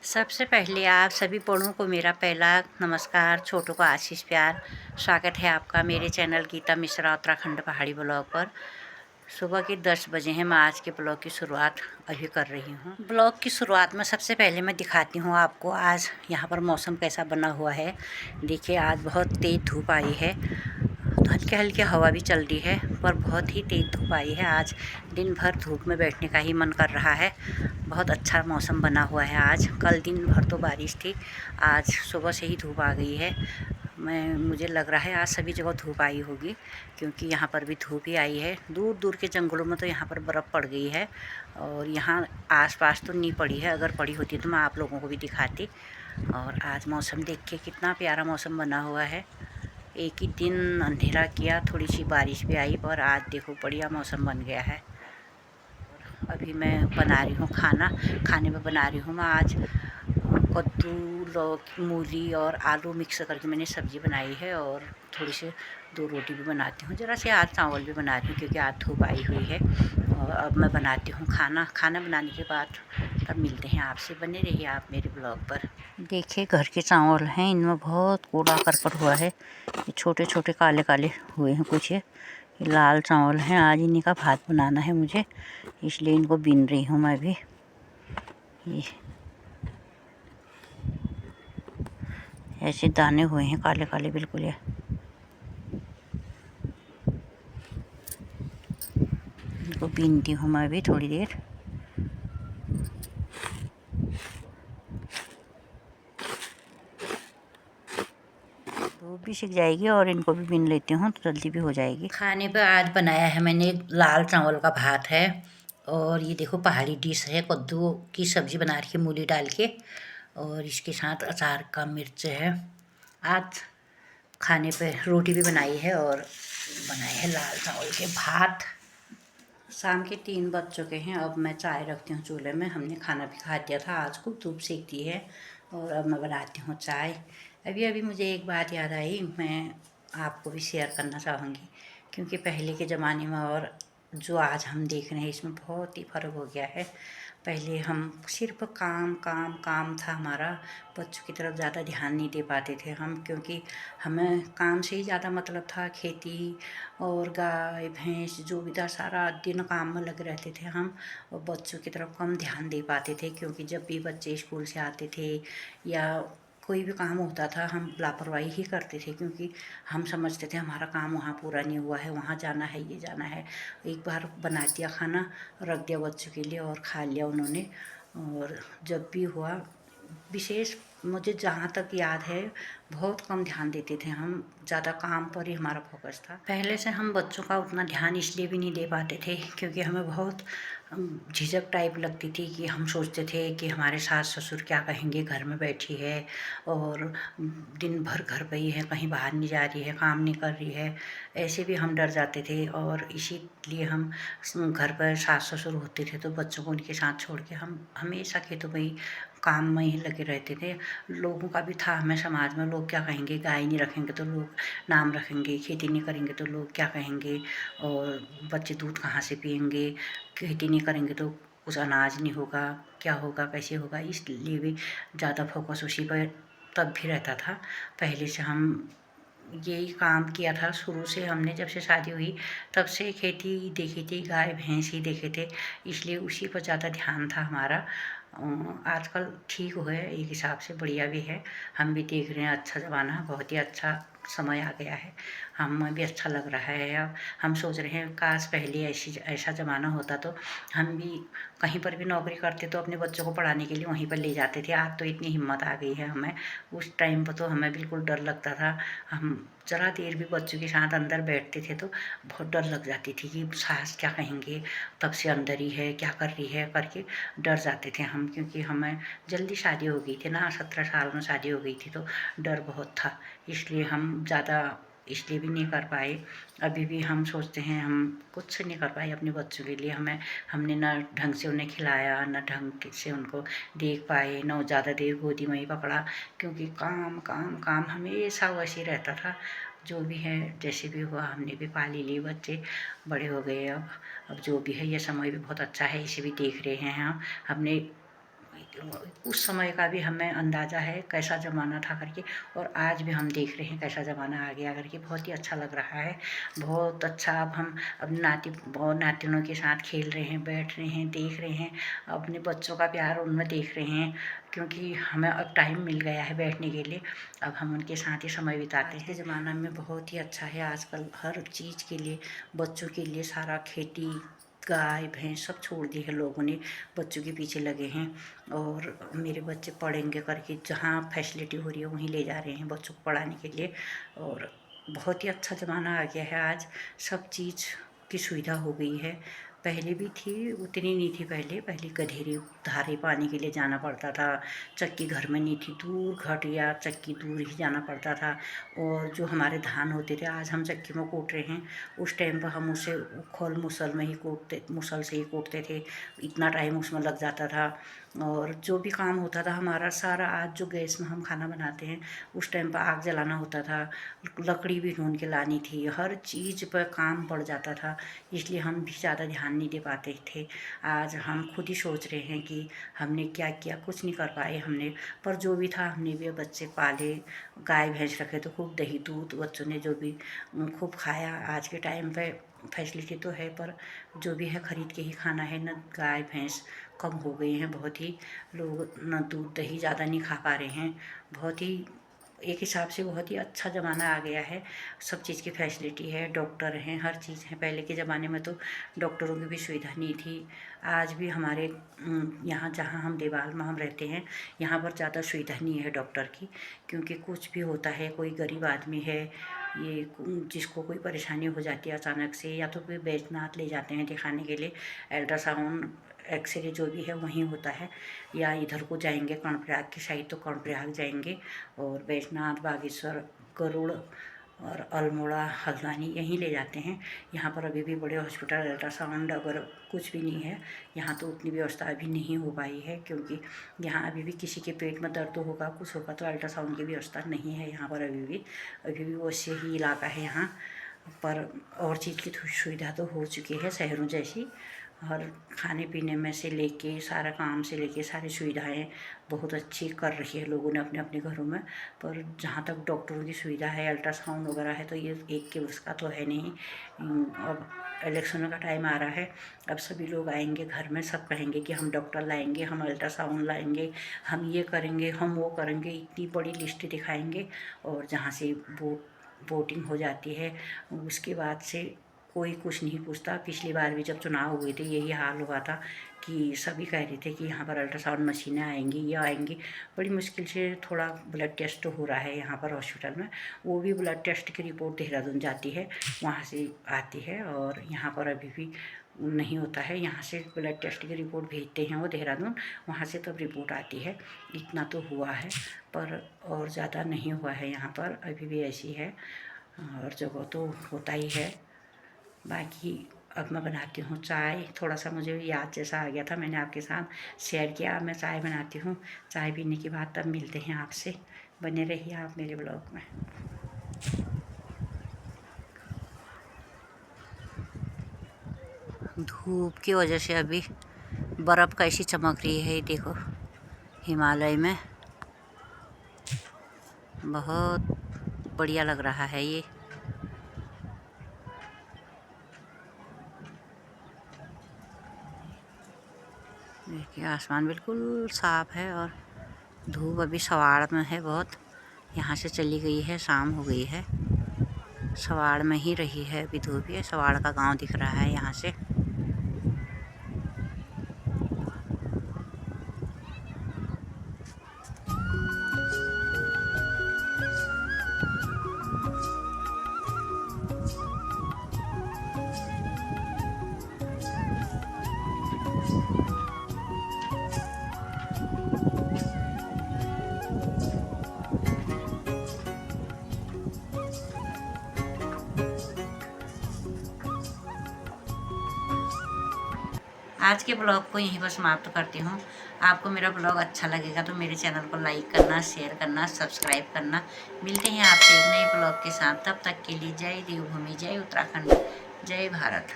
सबसे पहले आप सभी बड़ों को मेरा पहला नमस्कार, छोटों को आशीष प्यार। स्वागत है आपका मेरे चैनल गीता मिश्रा उत्तराखंड पहाड़ी ब्लॉग पर। सुबह के 10 बजे हैं। मैं आज के ब्लॉग की शुरुआत अभी कर रही हूँ। ब्लॉग की शुरुआत में सबसे पहले मैं दिखाती हूँ आपको आज यहाँ पर मौसम कैसा बना हुआ है। देखिए, आज बहुत तेज़ धूप आई है, हल्की हल्की हवा भी चल रही है, पर बहुत ही तेज़ धूप आई है। आज दिन भर धूप में बैठने का ही मन कर रहा है। बहुत अच्छा मौसम बना हुआ है आज। कल दिन भर तो बारिश थी, आज सुबह से ही धूप आ गई है। मुझे लग रहा है आज सभी जगह धूप आई होगी, क्योंकि यहाँ पर भी धूप ही आई है। दूर दूर के जंगलों में तो यहाँ पर बर्फ़ पड़ गई है, और यहाँ आसपास तो नहीं पड़ी है। अगर पड़ी होती तो मैं आप लोगों को भी दिखाती। और आज मौसम देखिए कितना प्यारा मौसम बना हुआ है। एक ही दिन अंधेरा किया, थोड़ी सी बारिश भी आई, पर आज देखो बढ़िया मौसम बन गया है। अभी मैं बना रही हूँ खाना। खाने में बना रही हूँ मैं आज कद्दू, लौकी, मूली और आलू मिक्स करके मैंने सब्ज़ी बनाई है, और थोड़ी सी 2 रोटी भी बनाती हूँ। ज़रा से आज चावल भी बना रही हूँ, क्योंकि आज धूप आई हुई है। और अब मैं बनाती हूँ खाना। खाना बनाने के बाद तब मिलते हैं आपसे। बने रहिए आप मेरे ब्लॉग पर। देखिए, घर के चावल हैं, इनमें बहुत कूड़ा करकट हुआ है। ये छोटे छोटे काले काले हुए हैं कुछ। ये लाल चावल हैं। आज इन्हीं का भात बनाना है मुझे, इसलिए इनको बीन रही हूँ मैं भी। ये ऐसे दाने हुए हैं काले काले बिल्कुल। ये इनको बीनती हूँ मैं भी थोड़ी देर। धूप भी सीख जाएगी और इनको भी बीन लेती हूँ तो जल्दी भी हो जाएगी। खाने पे आज बनाया है मैंने लाल चावल का भात है, और ये देखो पहाड़ी डिश है, कद्दू की सब्ज़ी बना रही है मूली डाल के, और इसके साथ अचार का मिर्च है। आज खाने पे रोटी भी बनाई है, और बनाए है लाल चावल के भात। शाम के 3 बज चुके हैं। अब मैं चाय रखती हूँ चूल्हे में। हमने खाना भी खा दिया था, आज खूब धूप सेकती है, और अब मैं बनाती हूँ चाय। अभी अभी मुझे एक बात याद आई, मैं आपको भी शेयर करना चाहूँगी, क्योंकि पहले के ज़माने में और जो आज हम देख रहे हैं इसमें बहुत ही फ़र्क हो गया है। पहले हम सिर्फ काम काम काम था हमारा, बच्चों की तरफ ज़्यादा ध्यान नहीं दे पाते थे हम, क्योंकि हमें काम से ही ज़्यादा मतलब था। खेती और गाय भैंस जो भी था, सारा दिन काम में लगे रहते थे हम, और बच्चों की तरफ कम ध्यान दे पाते थे, क्योंकि जब भी बच्चे स्कूल से आते थे या कोई भी काम होता था हम लापरवाही ही करते थे, क्योंकि हम समझते थे हमारा काम वहाँ पूरा नहीं हुआ है, वहाँ जाना है, ये जाना है। एक बार बना दिया खाना, रख दिया बच्चों के लिए और खा लिया उन्होंने। और जब भी हुआ, विशेष मुझे जहाँ तक याद है, बहुत कम ध्यान देते थे हम, ज़्यादा काम पर ही हमारा फोकस था। पहले से हम बच्चों का उतना ध्यान इसलिए भी नहीं दे पाते थे, क्योंकि हमें बहुत झिझक टाइप लगती थी, कि हम सोचते थे कि हमारे सास ससुर क्या कहेंगे, घर में बैठी है और दिन भर घर पे ही है, कहीं बाहर नहीं जा रही है, काम नहीं कर रही है। ऐसे भी हम डर जाते थे, और इसीलिए हम घर पर सास ससुर होते थे तो बच्चों को उनके साथ छोड़ के हम हमेशा खेतों में ही काम में ही लगे रहते थे। लोगों का भी था हमें समाज में, लोग क्या कहेंगे, गाय नहीं रखेंगे तो लोग नाम रखेंगे, खेती नहीं करेंगे तो लोग क्या कहेंगे, और बच्चे दूध कहाँ से पिएंगे, खेती नहीं करेंगे तो कुछ अनाज नहीं होगा, क्या होगा, कैसे होगा। इसलिए भी ज़्यादा फोकस उसी पर तब भी रहता था। पहले से हम यही काम किया था शुरू से हमने, जब से शादी हुई तब से खेती देखी थी, गाय भैंस ही देखे थे, इसलिए उसी पर ज़्यादा ध्यान था हमारा। आजकल ठीक हुए, एक हिसाब से बढ़िया भी है। हम भी देख रहे हैं अच्छा ज़माना, बहुत ही अच्छा समय आ गया है, हमें भी अच्छा लग रहा है। अब हम सोच रहे हैं काश पहले ऐसा ज़माना होता तो हम भी कहीं पर भी नौकरी करते तो अपने बच्चों को पढ़ाने के लिए वहीं पर ले जाते थे। आज तो इतनी हिम्मत आ गई है हमें, उस टाइम पर तो हमें बिल्कुल डर लगता था। हम ज़रा देर भी बच्चों के साथ अंदर बैठते थे तो बहुत डर लग जाती थी, कि सास क्या कहेंगे, तब से अंदर ही है, क्या कर रही है करके डर जाते थे हम, क्योंकि हमें जल्दी शादी हो गई थी ना, 17 साल में शादी हो गई थी, तो डर बहुत था, इसलिए हम ज़्यादा इसलिए भी नहीं कर पाए। अभी भी हम सोचते हैं हम कुछ नहीं कर पाए अपने बच्चों के लिए। हमने ना ढंग से उन्हें खिलाया, ना ढंग से उनको देख पाए, ना ज़्यादा देर गोदी में ही पकड़ा, क्योंकि काम काम काम हमेशा वैसे ही रहता था। जो भी है जैसे भी हुआ, हमने भी पाली लिए बच्चे, बड़े हो गए। अब जो भी है ये समय भी बहुत अच्छा है, इसे भी देख रहे हैं हम। हमने उस समय का भी हमें अंदाज़ा है कैसा ज़माना था करके, और आज भी हम देख रहे हैं कैसा ज़माना आ गया करके। बहुत ही अच्छा लग रहा है, बहुत अच्छा। अब हम अपने नाती और नातिनों के साथ खेल रहे हैं, बैठ रहे हैं, देख रहे हैं, अपने बच्चों का प्यार उनमें देख रहे हैं, क्योंकि हमें अब टाइम मिल गया है बैठने के लिए। अब हम उनके साथ ही समय बिताते हैं। आज के ज़माना में बहुत ही अच्छा है, आजकल हर चीज़ के लिए, बच्चों के लिए सारा खेती, गाय भैंस सब छोड़ दी है लोगों ने, बच्चों के पीछे लगे हैं। और मेरे बच्चे पढ़ेंगे करके जहाँ फैसिलिटी हो रही है वहीं ले जा रहे हैं बच्चों को पढ़ाने के लिए। और बहुत ही अच्छा ज़माना आ गया है, आज सब चीज़ की सुविधा हो गई है। पहले भी थी, उतनी नहीं थी। पहले गधेरे धारे पानी के लिए जाना पड़ता था, चक्की घर में नहीं थी, दूर घट या चक्की दूर ही जाना पड़ता था। और जो हमारे धान होते थे, आज हम चक्की में कूट रहे हैं, उस टाइम पर हम उसे खोल मुसल में ही कूटते, मुसल से ही कूटते थे, इतना टाइम उसमें लग जाता था। और जो भी काम होता था हमारा सारा, आज जो गैस में हम खाना बनाते हैं, उस टाइम पर आग जलाना होता था, लकड़ी भी ढूंढ के लानी थी, हर चीज़ पर काम बढ़ जाता था, इसलिए हम भी ज़्यादा ध्यान नहीं दे पाते थे। आज हम खुद ही सोच रहे हैं कि हमने क्या किया, कुछ नहीं कर पाए हमने, पर जो भी था हमने भी बच्चे पाले, गाय भैंस रखे तो खूब दही दूध बच्चों ने जो भी खूब खाया। आज के टाइम पे फैसिलिटी तो है, पर जो भी है खरीद के ही खाना है। न गाय भैंस कम हो गई हैं, बहुत ही लोग न दूध दही ज़्यादा नहीं खा पा रहे हैं। बहुत ही एक हिसाब से बहुत ही अच्छा ज़माना आ गया है, सब चीज़ की फैसिलिटी है, डॉक्टर हैं, हर चीज़ है। पहले के ज़माने में तो डॉक्टरों की भी सुविधा नहीं थी। आज भी हमारे यहाँ जहाँ हम देवाल में हम रहते हैं, यहाँ पर ज़्यादा सुविधा नहीं है डॉक्टर की, क्योंकि कुछ भी होता है, कोई गरीब आदमी है, ये जिसको कोई परेशानी हो जाती है अचानक से, या तो कोई बैजनाथ ले जाते हैं दिखाने के लिए, अल्ट्रासाउंड एक्सरे जो भी है वहीं होता है, या इधर को जाएंगे कर्णप्रयाग की साइड तो कर्णप्रयाग जाएंगे, और बैजनाथ बागेश्वर गरुड़ और अल्मोड़ा हल्द्वानी यहीं ले जाते हैं। यहाँ पर अभी भी बड़े हॉस्पिटल अल्ट्रासाउंड अगर कुछ भी नहीं है, यहाँ तो उतनी व्यवस्था अभी नहीं हो पाई है, क्योंकि यहाँ अभी भी किसी के पेट में दर्द होगा, कुछ होगा तो अल्ट्रासाउंड की व्यवस्था नहीं है यहाँ पर अभी भी वैसे ही इलाका है यहाँ पर। और चीज़ की सुविधा तो हो चुकी है शहरों जैसी, और खाने पीने में से लेके सारा काम से लेके सारी सुविधाएं बहुत अच्छी कर रही है लोगों ने अपने अपने घरों में। पर जहाँ तक डॉक्टरों की सुविधा है, अल्ट्रासाउंड वगैरह है, तो ये एक के उसका तो है नहीं। अब इलेक्शन का टाइम आ रहा है, अब सभी लोग आएंगे घर में, सब कहेंगे कि हम डॉक्टर लाएंगे, हम अल्ट्रासाउंड लाएंगे, हम ये करेंगे, हम वो करेंगे, इतनी बड़ी लिस्ट दिखाएंगे। और जहाँ से वोटिंग हो जाती है उसके बाद से कोई कुछ नहीं पूछता। पिछली बार भी जब चुनाव हुए थे यही हाल हुआ था कि सभी कह रहे थे कि यहाँ पर अल्ट्रासाउंड मशीनें आएंगी या आएंगी। बड़ी मुश्किल से थोड़ा ब्लड टेस्ट हो रहा है यहाँ पर हॉस्पिटल में, वो भी ब्लड टेस्ट की रिपोर्ट देहरादून जाती है, वहाँ से आती है, और यहाँ पर अभी भी नहीं होता है। यहाँ से ब्लड टेस्ट की रिपोर्ट भेजते हैं वो देहरादून, वहाँ से तब रिपोर्ट आती है। इतना तो हुआ है, पर और ज़्यादा नहीं हुआ है यहाँ पर, अभी भी ऐसी है, और जगह तो होता ही है। बाकी अब मैं बनाती हूँ चाय, थोड़ा सा मुझे याद जैसा आ गया था, मैंने आपके साथ शेयर किया। मैं चाय बनाती हूँ, चाय पीने के बाद तब मिलते हैं आपसे। बने रहिए आप मेरे ब्लॉग में। धूप की वजह से अभी बर्फ़ कैसी चमक रही है, देखो हिमालय में, बहुत बढ़िया लग रहा है ये। देखिए आसमान बिल्कुल साफ है, और धूप अभी सवाड़ में है बहुत, यहाँ से चली गई है, शाम हो गई है, सवाड़ में ही रही है अभी धूप। ये सवाड़ का गांव दिख रहा है यहाँ से। आज के ब्लॉग को यहीं पर समाप्त करती हूँ। आपको मेरा ब्लॉग अच्छा लगेगा तो मेरे चैनल को लाइक करना, शेयर करना, सब्सक्राइब करना। मिलते हैं आपसे एक नए ब्लॉग के साथ, तब तक के लिए जय देवभूमि, जय उत्तराखंड, जय भारत।